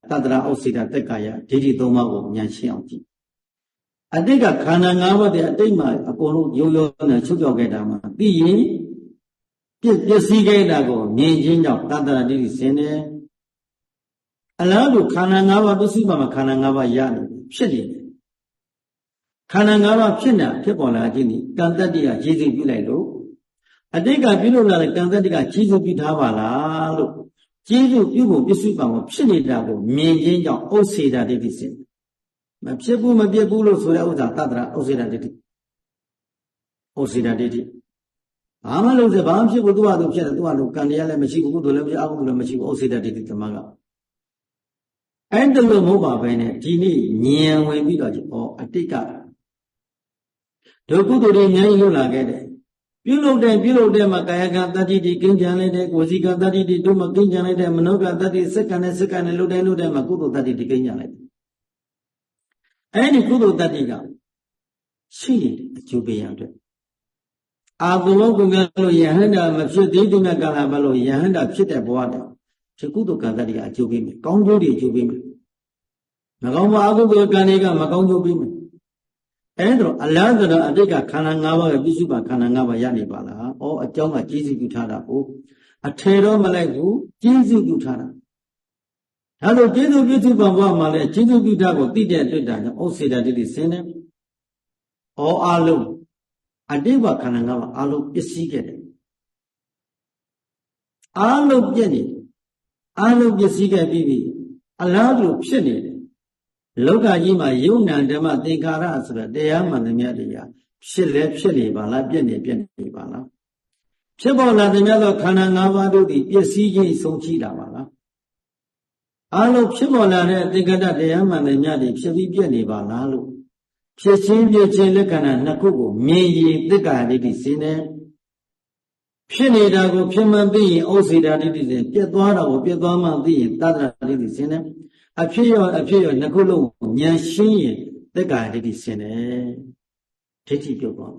တတ္တရာဥစ္စေတတက္ကာယဒိဋ္ဌိသုံးပါးကိုဉာဏ်ရှင်းအောင်ကြည့်အတိတ်ကခန္ဓာ၅ပါးတည်းအတိတ်မှာအကုန်လုံးရိုးရိုးနဲ့ချုပ်ပြောက်ခဲ့တာမှာသိရင်ပစ္စည်းခဲ့တာကိုမြင်ခြင်းကြောင့်တတ္တရာဒိဋ္ဌိစင်တယ်အလားတူခန္ဓာ၅ပါးပစ္စည်းပါမှာခန္ဓာ၅ပါးရနေဖြစ်နေတယ်ခန္ဓာ၅ပါးဖြစ်ပေါ်လာခြင်းဒီကံတတ္တိကကျေစုပြုလိုက်လို့အတိတ်ကပြုလို့လာတဲ့ကံတတ္တိကကျေစုပြုထားပါလားလို့ကျေစုပြုဖို့ပစ္စည်းပါမှာဖြစ်နေတာကိုမြင်ခြင်းကြောင့်ဥစ္စေတဒိဋ္ဌိစင်မဖြစ်ဘူးမပြည့်ဘူးလို့ဆိုတဲ့ဥစ္စာတတ္တရာဥစ္စေတဒိဋ္ဌိဥစ္စေတဒိဋ္ဌိဘာမှလို့ဆိုဘာမှဖြစ်ဘူးသူ့ဟာသူဖြစ်တယ်သူ့ဟာသူကံတရားလည်းမရှိဘူးကုသိုလ်လည်းမရှိအကုသိုလ်လည်းမရှိဘူးဥစ္စေတဒိဋ္ဌိဓမ္မကအဲ့ဒါလို့မဟုတ်ပါပဲနဲ့ဒီနေ့ဉာဏ်ဝင်ပြီးတော့ဩအတိတ်ကဒုက္ခတို့တွေအများကြီးလို့လာခဲ့တယ်ပြုလုပ်တဲ့မှာကာယကတတ္တိကင်းကြံလိုက်တဲ့ကိုယ်စီကတတ္တိတို့မှကင်းကြံလိုက်တဲ့မနောကတတ္တိစက္ကနဲ့လုပ်တဲ့မှာကုသိုလ်တတ္တိကင်းကြံလိုက်တယ်အဲ့ဒီကုသိုလ်တတ္တိကရှိနေတဲ့အကျိုးပေးရတဲ့အာဘုံကုမြတ်လို့ယဟန္တာမဖြစ်သေးတဲ့ကာလဘလို့ယဟန္တာဖြစ်တဲ့ဘဝတည်းဒီကုသိုလ်ကံတတ္တိကအကျိုးပေးမယ်ကောင်းကျိုးတွေအကျိုးပေးမယ်မကောင်းပါအကုသိုလ်ကံတွေကမကောင်းကျိုးပေးမယ်အဲ့ဒါအလားတူအတိတ်ကခန္ဓာ၅ပါးရဲ့ပြစ္စုပ္ပန်ခန္ဓာ၅ပါးရနေပါလားဩအကြောင်းကကျေးဇူးပြုထားတာကိုအထေတော့မလိုက်ဘူးကျေးဇူးပြုထားတာဒါလို့ကျေးဇူးပြုဘဝမှာလည်းကျေးဇူးပြုတာကိုသိတဲ့အတွက်ဒါကြောင့်ဥစ္စေတဒိဋ္ဌိဆင်းတယ်ဩအလုံးအတိတ်ကခန္ဓာ၅ပါးအလုံးပစ္စည်းခဲ့တယ်အလုံးပြည့်နေတယ်အလုံးပစ္စည်းခဲ့ပြီးပြီအလားတူဖြစ်နေတယ်လောကကြီးမှာယုံနာဓမ္မသင်္ခါရဆိုတဲ့တရားမှန်သမျှတရားဖြစ်နေပါလားပြည့်နေပါလားဖြစ်ပေါ်လာသမျှသောခန္ဓာ၅ပါးတို့သည်ပစ္စည်းချင်းဆုံးချိတာပါလားအလုံးဖြစ်ပေါ်လာတဲ့သင်္ခါရတရားမှန်သမျှတွေဖြစ်ပြီးပြည့်နေပါလားလို့ဖြစ်ချင်းပြည့်ချင်းလက္ခဏာနှစ်ခုကိုမြင်ရင်သက္ကာဒိဋ္ဌိစင်တယ်ဖြစ်နေတာကိုဖြစ်မှန်သိရင်ဥစ္စေတဒိဋ္ဌိစင်ပြတ်သွားတာကိုပြတ်သွားမှသိရင်တတ္တရာဒိဋ္ဌိစင်တယ်အဖြစ်ရောနှစ်ခုလုံးဉာဏ်ရှင်းရင်သက္ကာဒိဋ္ဌိစင်တယ်ဒိဋ္ဌိပြုတ်သွား